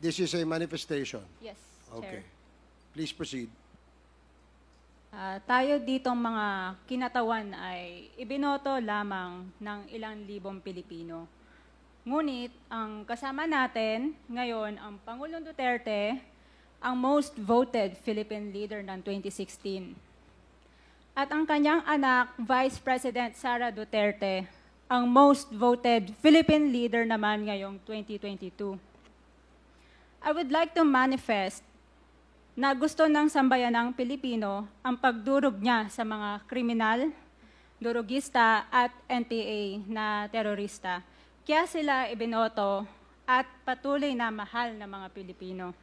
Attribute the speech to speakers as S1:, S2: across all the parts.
S1: This is a manifestation.
S2: Yes,
S1: Okay.
S2: Chair.
S1: Please proceed.
S2: Tayo ditong mga kinatawan ay ibinoto lamang ng ilang libong Pilipino. Ngunit ang kasama natin ngayon ang Pangulong Duterte, ang most voted Philippine leader ng 2016. At ang kanyang anak, Vice President Sara Duterte, ang most voted Philippine leader naman ngayong 2022. I would like to manifest na gusto ng sambayanang Pilipino ang pagdurog niya sa mga kriminal, durugista at NPA na terorista. Kaya sila ibinoto at patuloy na mahal ng mga Pilipino.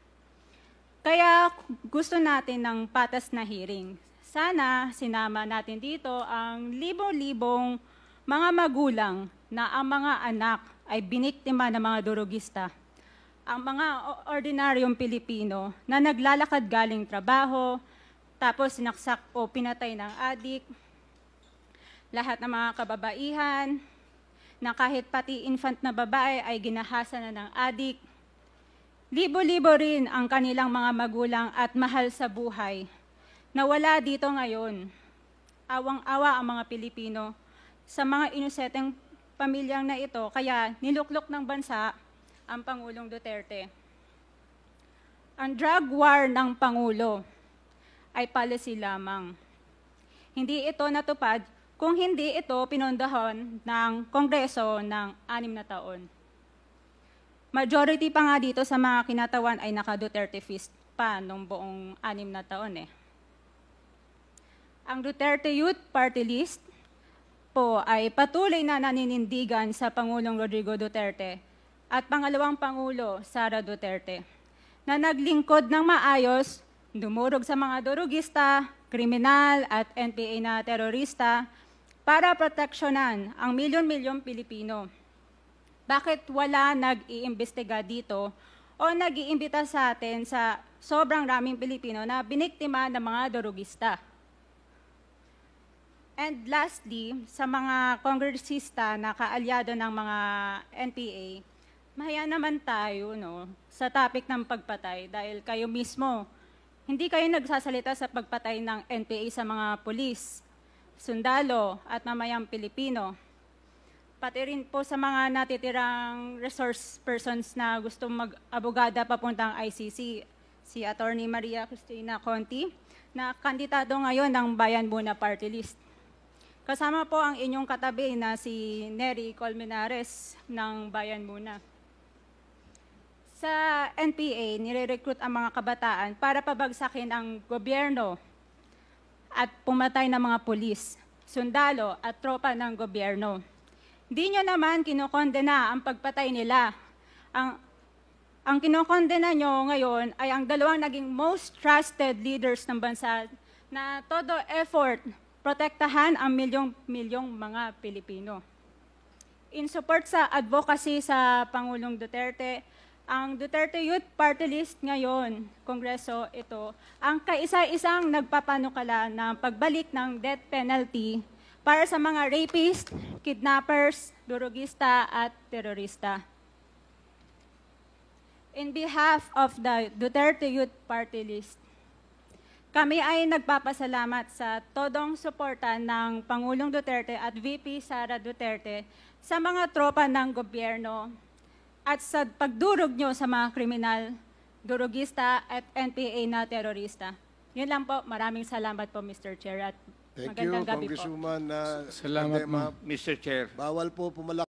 S2: Kaya gusto natin ng patas na hearing. Sana sinama natin dito ang libo-libong mga magulang na ang mga anak ay biniktima ng mga durugista. Ang mga ordinaryong Pilipino na naglalakad galing trabaho, tapos sinaksak o pinatay ng adik, lahat ng mga kababaihan, na kahit pati infant na babae ay ginahasa na ng adik. Libo-libo rin ang kanilang mga magulang at mahal sa buhay na wala dito ngayon. Awang-awa ang mga Pilipino sa mga inuseteng pamilyang na ito, kaya niluklok ng bansa ang Pangulong Duterte. Ang drug war ng Pangulo ay policy lamang. Hindi ito natupad kung hindi ito pinondohan ng Kongreso ng 6 na taon. Majority pa nga dito sa mga kinatawan ay naka-Duterte fist pa nung buong 6 na taon eh. Ang Duterte Youth Party List po ay patuloy na naninindigan sa Pangulong Rodrigo Duterte at pangalawang Pangulo, Sara Duterte, na naglingkod ng maayos, dumurog sa mga durugista, kriminal at NPA na terorista para proteksyonan ang milyon-milyong Pilipino. Bakit wala nag-iimbestiga dito o nag-iimbita sa atin sa sobrang raming Pilipino na biniktima ng mga durugista? And lastly, sa mga kongresista na kaalyado ng mga NPA, mahaya naman tayo sa topic ng pagpatay dahil kayo mismo, hindi kayo nagsasalita sa pagpatay ng NPA sa mga pulis, sundalo at mamayang Pilipino. Pati rin po sa mga natitirang resource persons na gusto mag-abogada papuntang ICC, si Attorney Maria Cristina Conti, na kandidato ngayon ng Bayan Muna Party List. Kasama po ang inyong katabi na si Nery Colmenares ng Bayan Muna. Sa NPA, nire-recruit ang mga kabataan para pabagsakin ang gobyerno at pumatay ng mga pulis, sundalo at tropa ng gobyerno. Di nyo naman kinokondena ang pagpatay nila. Ang kinokondena nyo ngayon ay ang dalawang naging most trusted leaders ng bansa na todo effort protektahan ang milyong-milyong mga Pilipino. In support sa advocacy sa Pangulong Duterte, ang Duterte Youth Party List ngayon, Kongreso ito, ang kaisa-isang nagpapanukala ng pagbalik ng death penalty para sa mga rapist, kidnappers, durugista at terorista. In behalf of the Duterte Youth Party List, kami ay nagpapasalamat sa todong suporta ng Pangulong Duterte at VP Sara Duterte sa mga tropa ng gobyerno at sa pagdurog nyo sa mga kriminal, durugista at NPA na terorista. Yun lang po. Maraming salamat po, Mr. Chair. At
S1: Thank you,
S2: magandang gabi po.
S1: Congresswoman.
S3: Salamat,
S1: Ma'am.
S3: Mr. Chair.
S1: Bawal po pumalak.